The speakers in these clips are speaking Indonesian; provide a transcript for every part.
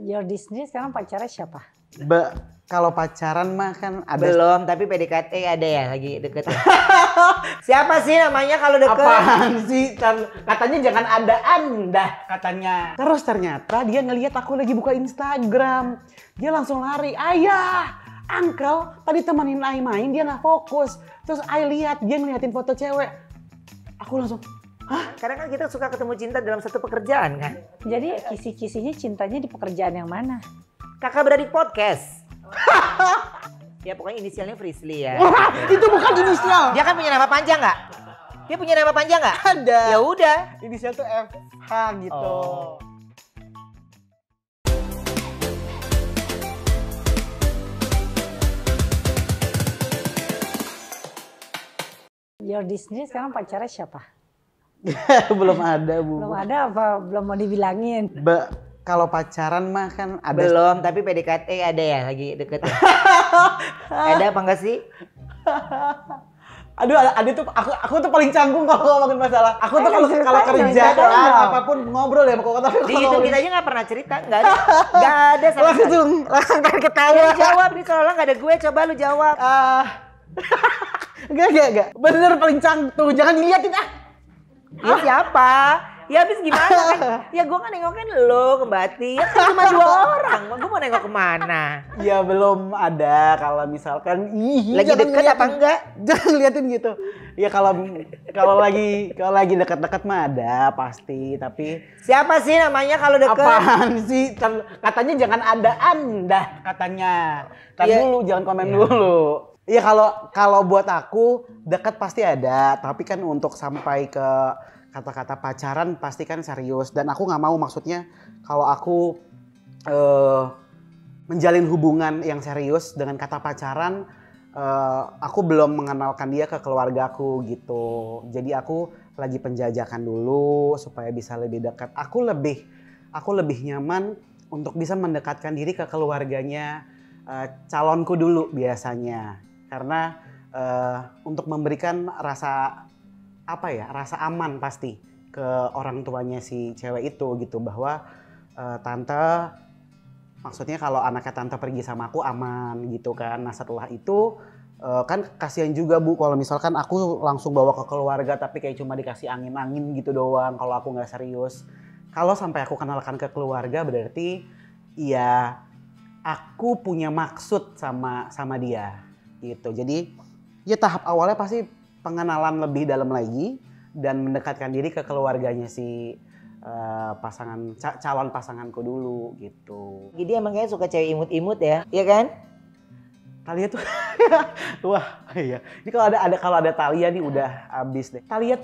Jordi sendiri sekarang pacarnya siapa? Kalau pacaran mah kan ada. Belum, tapi PDKT ada ya lagi deket ya. Siapa sih namanya kalau deket? Apaan sih? Katanya jangan ada anda katanya. Terus ternyata dia ngelihat aku lagi buka Instagram. Dia langsung lari. Ayah, uncle tadi temenin Ai main dia nggak fokus. Terus Ai lihat dia ngeliatin foto cewek. Aku langsung, hah? Karena kan kita suka ketemu cinta dalam satu pekerjaan kan. Jadi kisi-kisinya cintanya di pekerjaan yang mana? Kakak beradik podcast. Ya pokoknya inisialnya Frisly ya. Wah, itu bukan inisial. Dia kan punya nama panjang nggak? Dia punya nama panjang nggak? Ada. Ya udah. Inisial tuh FH gitu. Oh. Jordi sendiri sekarang pacarnya siapa? Belum ada, Bu. Belum ada apa? Belum mau dibilangin? Kalau pacaran mah kan ada. Belum, tapi PDKT ada ya lagi deket ya. Ada apa enggak sih? Aduh, ada tuh aku tuh paling canggung kalau ngomongin masalah. Aku tuh kalau kerja ceritain dong. apapun ngobrol ya kok tapi Di itu kita aja nggak pernah cerita, nggak ada sama sekali. langsung kan ketawa. Lu jawab nih soalnya nggak ada gue, coba lu jawab. Enggak. Bener paling canggung. Jangan diliatin ah. Ya siapa? Ya habis gimana kan? Ya gue kan nengokin lo ke Bati. Ya kan cuma 2 orang. Gue mau nengok kemana? Ya belum ada kalau misalkan Lagi deket apa enggak? Jangan liatin gitu. Ya kalau lagi dekat-dekat mah ada pasti, tapi Siapa sih namanya kalau deket? apaan sih? Katanya jangan ada anda katanya. Tar Ya. dulu, jangan komen dulu. Iya kalau buat aku dekat pasti ada, tapi kan untuk sampai ke kata-kata pacaran pasti kan serius, dan aku nggak mau, maksudnya kalau aku menjalin hubungan yang serius dengan kata pacaran, aku belum mengenalkan dia ke keluargaku gitu. Jadi aku lagi penjajakan dulu supaya bisa lebih dekat. Aku lebih nyaman untuk bisa mendekatkan diri ke keluarganya calonku dulu biasanya, karena untuk memberikan rasa rasa aman pasti ke orang tuanya si cewek itu gitu, bahwa tante, maksudnya kalau anaknya tante pergi sama aku aman gitu kan. Nah setelah itu kan kasihan juga Bu kalau misalkan aku langsung bawa ke keluarga tapi kayak cuma dikasih angin-angin gitu doang kalau aku nggak serius. Kalau sampai aku kenalkan ke keluarga berarti ya aku punya maksud sama dia gitu. Jadi ya tahap awalnya pasti pengenalan lebih dalam lagi dan mendekatkan diri ke keluarganya si calon pasanganku dulu gitu. Jadi emang kayaknya suka cewek imut-imut ya, iya kan? Talia tuh, wah iya. Ini kalau ada Talia nih udah abis deh. Talia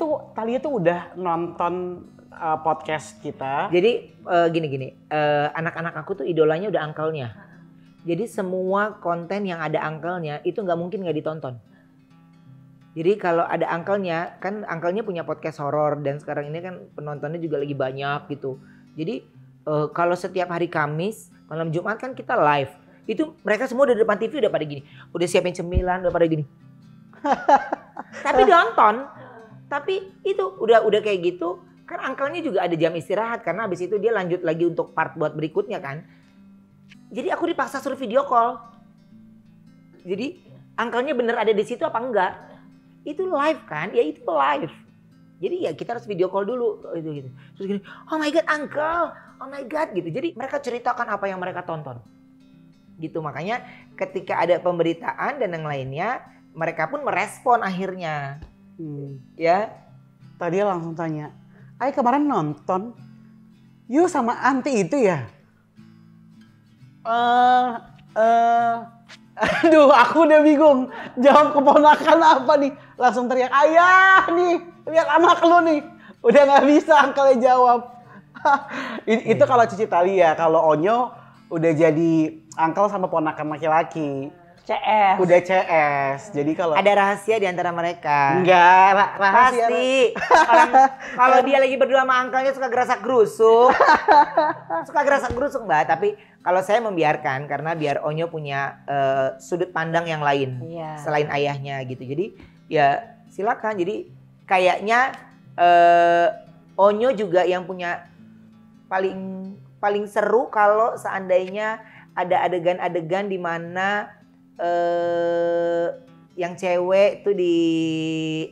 tuh udah nonton podcast kita. Jadi gini, anak-anak aku tuh idolanya udah uncle-nya. Jadi semua konten yang ada uncle-nya itu nggak mungkin nggak ditonton. Jadi kalau ada uncle-nya, kan uncle-nya punya podcast horor dan sekarang ini kan penontonnya juga lagi banyak gitu. Jadi kalau setiap hari Kamis, malam Jumat kan kita live. Itu mereka semua udah di depan TV udah pada gini. Udah siapin cemilan, udah pada gini. Tapi nonton. Tapi itu udah kayak gitu. Kan uncle-nya juga ada jam istirahat karena habis itu dia lanjut lagi untuk part buat berikutnya kan. Jadi aku dipaksa suruh video call. Jadi uncle-nya bener ada di situ apa enggak? Itu live kan? Ya itu live. Jadi ya kita harus video call dulu gitu. Terus gini, oh my god uncle, oh my god gitu. Jadi mereka ceritakan apa yang mereka tonton. Gitu, makanya ketika ada pemberitaan dan yang lainnya, mereka pun merespon akhirnya. Ya. Tadi dia langsung tanya, Ai kemarin nonton, you sama anti itu ya? Aduh, aku udah bingung. Jawab keponakan apa nih? Langsung teriak, ayah nih, lihat anak lu nih. Udah nggak bisa uncle jawab. Itu kalau Cici Talia, kalau Onyo udah jadi uncle sama ponakan laki-laki. CS. Udah CS. Jadi kalau Ada rahasia di antara mereka. enggak rahasia. Pasti. Orang kalau dia lagi berdua sama uncle-nya suka gerasak-gerusuk. Suka gerasak-gerusuk, Mbak. Tapi kalau saya membiarkan karena biar Onyo punya sudut pandang yang lain. Iya. Selain ayahnya gitu. Jadi ya silakan. Jadi kayaknya Onyo juga yang punya paling paling seru kalau seandainya ada adegan-adegan di mana yang cewek tuh di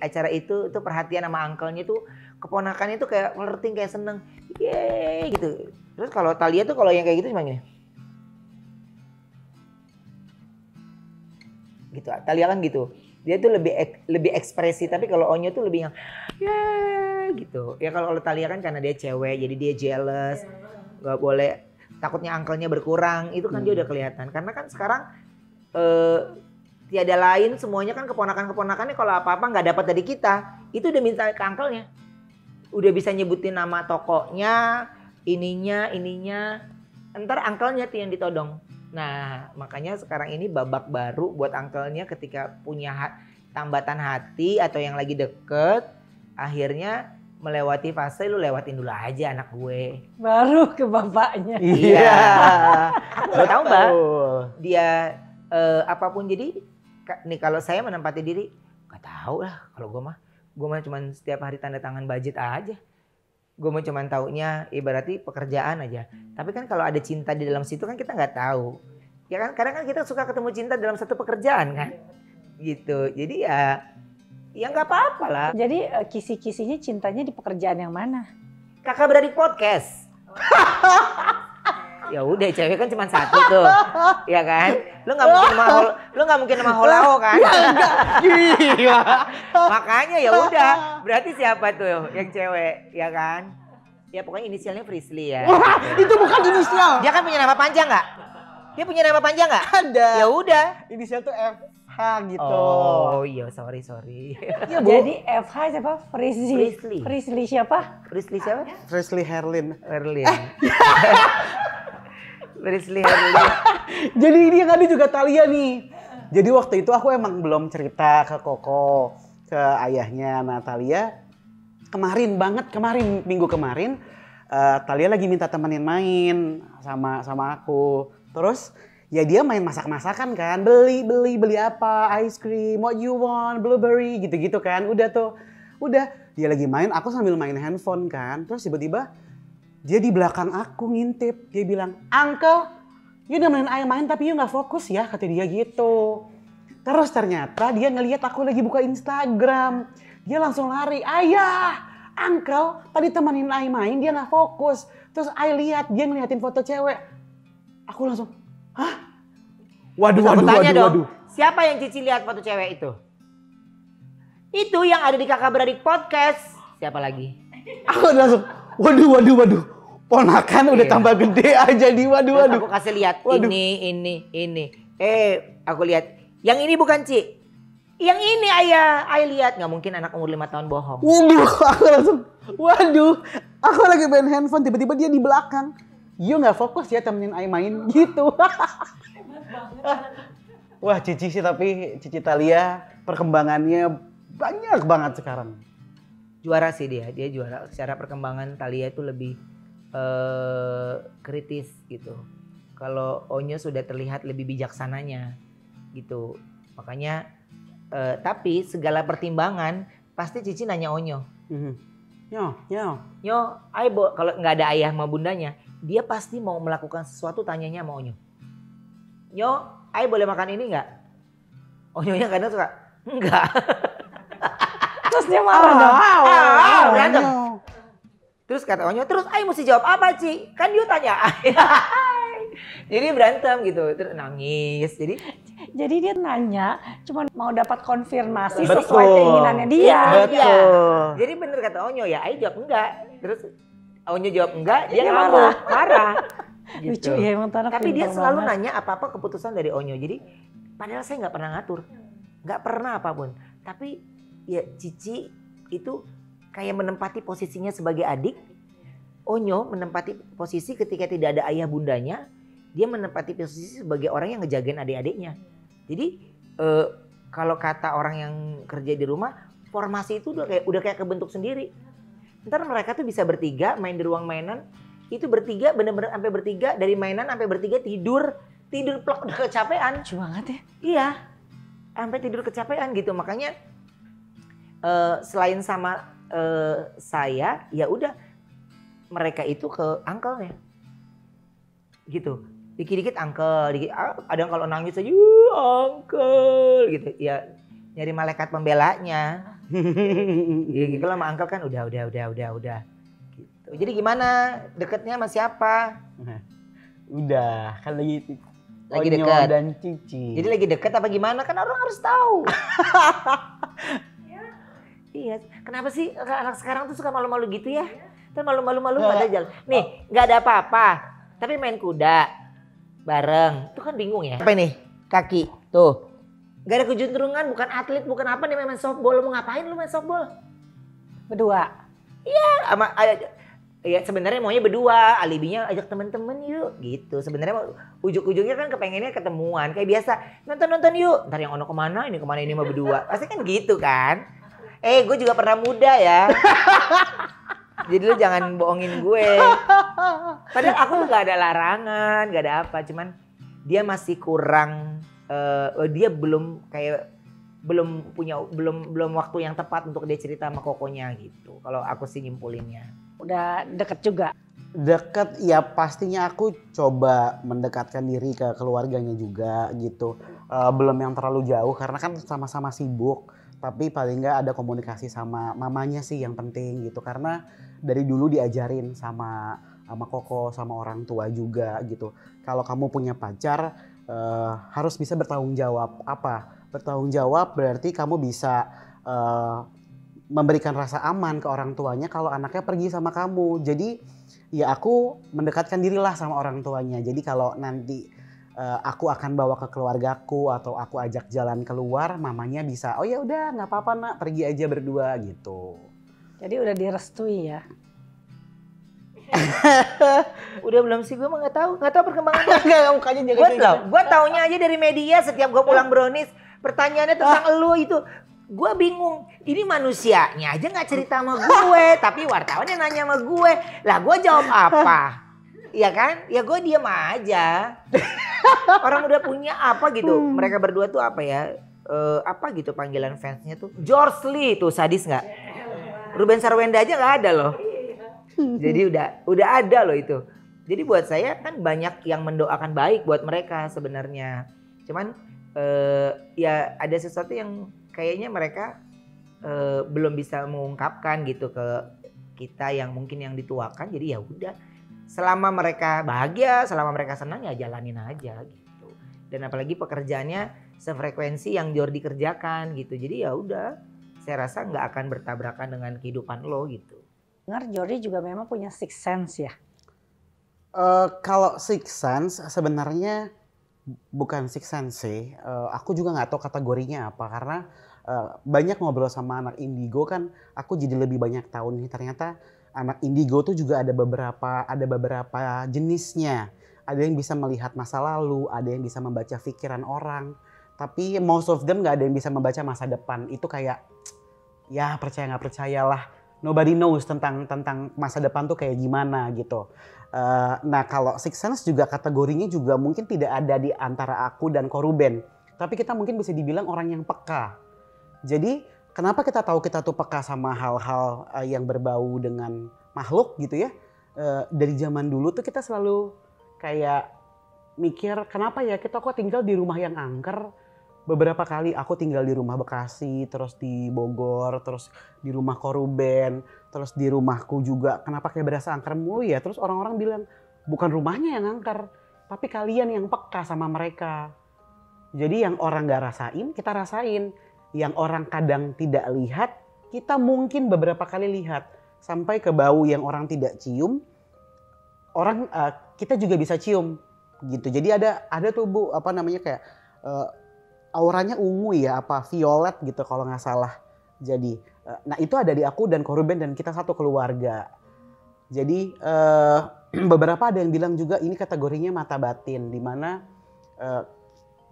acara itu perhatian sama uncle-nya tuh, keponakannya tuh kayak flirting, kayak seneng, yeay gitu. Terus kalau Thalia tuh kalau yang kayak gitu cuma gini. Gitu, Thalia kan gitu. Dia tuh lebih ekspresi, tapi kalau Onyo tuh lebih yang yeay gitu. Ya kalau Thalia kan karena dia cewek, jadi dia jealous, nggak boleh, takutnya uncle-nya berkurang, itu kan dia udah kelihatan. Karena kan sekarang tiada lain, semuanya kan keponakan-keponakannya kalau apa-apa nggak dapat dari kita, itu udah minta ke uncle-nya. Udah bisa nyebutin nama tokonya, ininya. Ntar uncle-nya tuh yang ditodong. Nah, makanya sekarang ini babak baru buat uncle-nya ketika punya tambatan hati atau yang lagi deket, akhirnya melewati fase lu lewatin dulu aja anak gue. Baru ke bapaknya. Iya. Lo tahu Mbak? Dia apapun, jadi nih kalau saya menempati diri, gak tahu lah kalau gue mah cuman setiap hari tanda tangan budget aja. Gue mah cuman taunya ibaratnya pekerjaan aja. Tapi kan kalau ada cinta di dalam situ kan kita nggak tahu. Ya kan kadang kan kita suka ketemu cinta dalam satu pekerjaan kan. Gitu. Jadi ya nggak apa-apa lah. Jadi kisi-kisinya cintanya di pekerjaan yang mana? Kakak beradik podcast. Ya udah, cewek kan cuma satu tuh. Ya kan? Lu nggak mungkin sama Holao kan? Gila. Makanya ya udah, berarti siapa tuh yang cewek, ya kan? Ya pokoknya inisialnya Frisly ya. Wah, itu bukan inisial. Dia kan punya nama panjang nggak? Dia punya nama panjang nggak? Ada. Ya udah. Inisial tuh FH gitu. Oh iya, sorry. Ya, Bu. Jadi FH siapa? Frisly. Frisly siapa? Frisly siapa? Frisly Herlin. Frisly Herlin. Jadi ini yang ada juga Thalia nih. Jadi waktu itu aku emang belum cerita ke Koko, ke ayahnya. Nah Thalia kemarin minggu kemarin, Thalia lagi minta temenin main sama aku. Terus ya dia main masak-masakan kan, beli apa, ice cream, what you want, blueberry gitu-gitu kan. Udah dia lagi main, aku sambil main handphone kan. Terus tiba-tiba dia di belakang aku ngintip, dia bilang, "Uncle, you udah main tapi you gak fokus ya," kata dia gitu. Terus ternyata dia ngelihat aku lagi buka Instagram. Dia langsung lari, "Ayah, Uncle tadi temenin Ai main, dia gak fokus." Terus Ai lihat, dia ngeliatin foto cewek. Aku langsung, "Hah? Waduh. Siapa yang Cici lihat foto cewek itu? Itu yang ada di Kakak Beradik Podcast. Siapa lagi? Aku langsung, waduh. Ponakan udah tambah gede aja di waduh. Terus aku kasih lihat, ini. Aku lihat. Yang ini bukan Ci. Yang ini ayah. Ayah lihat, nggak mungkin anak umur 5 tahun bohong. Aku langsung, aku lagi main handphone, tiba-tiba dia di belakang. You nggak fokus ya temenin Ai main gitu. Wah Cici sih, tapi Cici Thalia perkembangannya banyak banget sekarang. Juara sih dia juara. Secara perkembangan Thalia itu lebih kritis gitu. Kalau Onyo sudah terlihat lebih bijaksananya gitu. Makanya tapi segala pertimbangan pasti Cici nanya Onyo. Nyo, kalau nggak ada ayah sama bundanya, dia pasti mau melakukan sesuatu, tanyanya sama Onyo. Nyo, Ai boleh makan ini nggak? Onyonya kadang suka enggak. Terus dia marah dong. Berantem. Terus kata Onyo, terus Ai mesti jawab apa Ci? Kan dia tanya Ai. Jadi berantem gitu, terus nangis. Jadi dia nanya cuma mau dapat konfirmasi Betul. sesuai keinginannya dia. Betul. Jadi bener kata Onyo ya, Ai jawab enggak. Terus Onyo jawab enggak, dia Dia ngamuk, marah. Lucu Gitu. ya emang Tanah. Tapi dia pintar selalu banget. nanya apa-apa keputusan dari Onyo. Jadi padahal saya nggak pernah ngatur, nggak pernah apapun. Tapi ya Cici itu kayak menempati posisinya sebagai adik. Onyo menempati posisi ketika tidak ada ayah bundanya. Dia menempati posisi sebagai orang yang ngejagain adik-adiknya. Jadi kalau kata orang yang kerja di rumah, formasi itu udah kayak kebentuk sendiri. Ntar mereka tuh bisa bertiga main di ruang mainan. Itu bertiga bener-bener sampai bertiga, dari mainan sampai bertiga tidur plok, udah kecapean. Lucu banget ya. Iya, sampai tidur kecapean gitu. Makanya selain sama saya, ya udah mereka itu ke uncle-nya. gitu. Dikit-dikit uncle, ada yang kalau nangis aja uncle gitu. Ya nyari malaikat pembelanya. Gitu kalau sama uncle kan udah. Gitu. Jadi gimana deketnya sama siapa? Udah, kan lagi Lagi Onyo dekat. dan Cici. Jadi lagi deket apa gimana? Kan orang harus tahu. Iya, kenapa sih anak sekarang tuh suka malu-malu gitu ya? Kan malu-malu pada jalan. Nih, nggak ada apa-apa. Tapi main kuda bareng. Itu kan bingung ya. Apa ini? Kaki. Tuh. Gak ada kejuntrungan, bukan atlet, bukan apa nih main softball. Lu mau ngapain lu main softball? Berdua. Ya sebenarnya maunya berdua, alibinya ajak temen-temen yuk gitu. Sebenarnya ujuk-ujuknya kan kepengennya ketemuan kayak biasa. Nonton yuk. Ntar yang ono kemana ini mah berdua. Pasti kan gitu kan. Gue juga pernah muda ya. Jadi lu jangan bohongin gue. Padahal aku tuh gak ada larangan, gak ada apa. Cuman dia masih kurang, dia belum waktu yang tepat untuk dia cerita sama kokonya gitu. Kalau aku sih nyimpulinnya. Udah deket juga. Deket ya pastinya aku coba mendekatkan diri ke keluarganya juga gitu. Belum yang terlalu jauh karena kan sama-sama sibuk. Tapi paling nggak ada komunikasi sama mamanya sih yang penting gitu. Karena dari dulu diajarin sama koko, sama orang tua juga gitu. Kalau kamu punya pacar harus bisa bertanggung jawab. Apa? Bertanggung jawab berarti kamu bisa memberikan rasa aman ke orang tuanya kalau anaknya pergi sama kamu. Jadi ya aku mendekatkan dirilah sama orang tuanya. Jadi kalau nanti aku akan bawa ke keluargaku atau aku ajak jalan keluar, mamanya bisa, oh ya udah nggak apa-apa nak, pergi aja berdua gitu. Jadi udah direstui ya. Udah belum sih, gue mah nggak tahu perkembangannya. Enggak, mukanya jangan. Gue taunya aja dari media setiap gue pulang brownies, pertanyaannya tentang elu itu. Gue bingung, ini manusianya aja gak cerita sama gue, tapi wartawannya nanya sama gue. Lah gue jawab apa? Iya kan? Ya gue diem aja. Orang udah punya apa gitu. Mereka berdua tuh apa ya? Apa gitu panggilan fansnya tuh? George Lee tuh, sadis gak? Ruben Sarwenda aja gak ada loh. Jadi udah ada loh itu. Jadi buat saya kan banyak yang mendoakan baik buat mereka sebenarnya. Cuman ya ada sesuatu yang kayaknya mereka belum bisa mengungkapkan gitu ke kita yang mungkin yang dituakan. Jadi ya udah, selama mereka bahagia, selama mereka senang ya jalanin aja gitu. Dan apalagi pekerjaannya sefrekuensi yang Jordi kerjakan gitu. Jadi ya udah, saya rasa nggak akan bertabrakan dengan kehidupan lo gitu. Dengar Jordi juga memang punya sixth sense ya. Kalau sixth sense sebenarnya bukan sixth sense sih. Aku juga nggak tahu kategorinya apa karena banyak ngobrol sama anak indigo kan, aku jadi lebih banyak tahu nih ternyata anak indigo tuh juga ada beberapa jenisnya. Ada yang bisa melihat masa lalu, ada yang bisa membaca pikiran orang. Tapi most of them nggak ada yang bisa membaca masa depan. Itu kayak ya percaya nggak percayalah. Nobody knows tentang masa depan tuh kayak gimana gitu. Nah kalau sixth sense juga kategorinya juga mungkin tidak ada di antara aku dan Koruben. Tapi kita mungkin bisa dibilang orang yang peka. Jadi kenapa kita tahu kita tuh peka sama hal-hal yang berbau dengan makhluk gitu ya. Dari zaman dulu tuh kita selalu kayak mikir kenapa ya kita kok tinggal di rumah yang angker. Beberapa kali aku tinggal di rumah Bekasi, terus di Bogor, terus di rumah Koruben, terus di rumahku juga. Kenapa kayak berasa angker mulu ya? Terus orang-orang bilang bukan rumahnya yang angker, tapi kalian yang peka sama mereka. Jadi yang orang gak rasain, kita rasain. Yang orang kadang tidak lihat, kita mungkin beberapa kali lihat. Sampai ke bau yang orang tidak cium, kita juga bisa cium gitu. Jadi ada tuh Bu, apa namanya kayak auranya ungu ya, apa violet gitu kalau nggak salah. Jadi, nah itu ada di aku dan Koruben dan kita satu keluarga. Jadi beberapa ada yang bilang juga ini kategorinya mata batin, di mana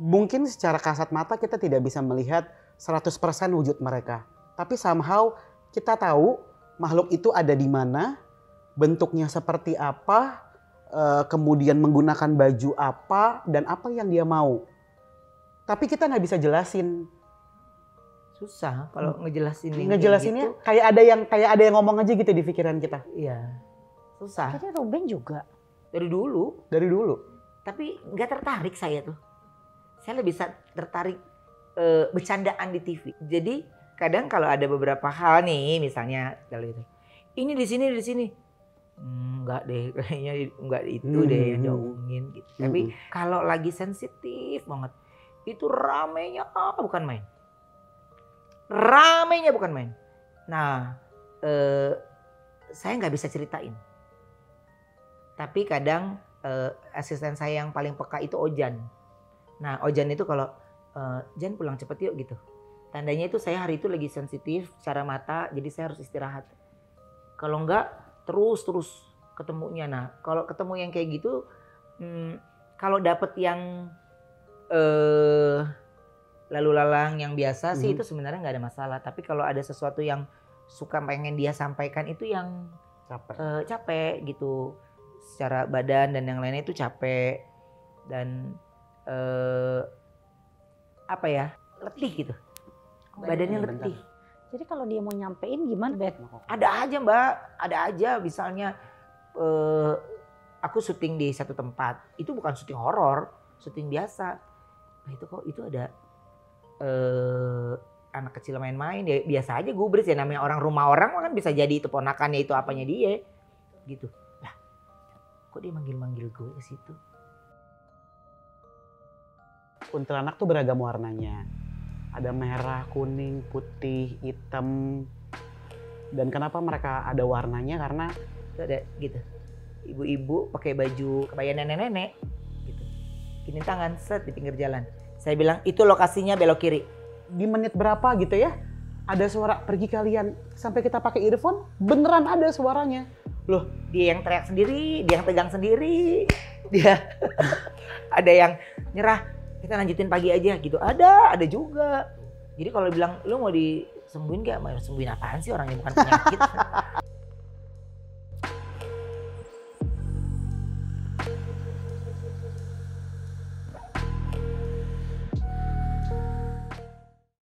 mungkin secara kasat mata kita tidak bisa melihat 100% wujud mereka. Tapi somehow kita tahu makhluk itu ada di mana, bentuknya seperti apa, kemudian menggunakan baju apa, dan apa yang dia mau. Tapi kita nggak bisa jelasin. Susah kalau ngejelasinnya Ngejelasinnya gitu. kayak ada yang ngomong aja gitu di pikiran kita. Iya, susah. Jadi Ruben juga. Dari dulu. Dari dulu. Tapi nggak tertarik saya tuh. Saya lebih tertarik bercandaan di TV. Jadi kadang kalau ada beberapa hal nih, misalnya kalau itu, ini di sini. Enggak deh, kayaknya enggak itu deh yang diomongin gitu. Tapi kalau lagi sensitif banget, itu ramenya bukan main. Ramenya bukan main. Nah, saya nggak bisa ceritain. Tapi kadang asisten saya yang paling peka itu Ojan. Nah, Ojan itu kalau Jan pulang cepet yuk gitu. Tandanya itu saya hari itu lagi sensitif secara mata, jadi saya harus istirahat. Kalau enggak terus ketemunya. Nah, kalau ketemu yang kayak gitu, kalau dapet yang lalu lalang yang biasa sih itu sebenarnya nggak ada masalah. Tapi kalau ada sesuatu yang suka pengen dia sampaikan itu yang capek gitu. Secara badan dan yang lainnya itu capek dan apa ya, letih gitu. Badannya letih. Jadi kalau dia mau nyampein gimana, Bet? Ada aja Mbak, ada aja. Misalnya aku syuting di satu tempat, itu bukan syuting horor, syuting biasa. Nah itu kok itu ada anak kecil main-main, ya biasa aja gubris ya, namanya orang rumah orang kan bisa jadi itu ponakannya, itu apanya dia gitu. Lah kok dia manggil-manggil gue ke situ? Kuntilanak tuh beragam warnanya. Ada merah, kuning, putih, hitam. Dan kenapa mereka ada warnanya? Karena ada gitu. Ibu-ibu pakai baju kebaya nenek-nenek gitu. Gini tangan set di pinggir jalan. Saya bilang itu lokasinya belok kiri. Di menit berapa gitu ya? Ada suara pergi kalian. Sampai kita pakai earphone, beneran ada suaranya. Loh, dia yang teriak sendiri, dia yang tegang sendiri. Dia ada yang nyerah. Kita lanjutin pagi aja gitu. Ada juga. Jadi kalau bilang lu mau disembuhin gak? Mau sembuhin apaan sih, orangnya bukan penyakit.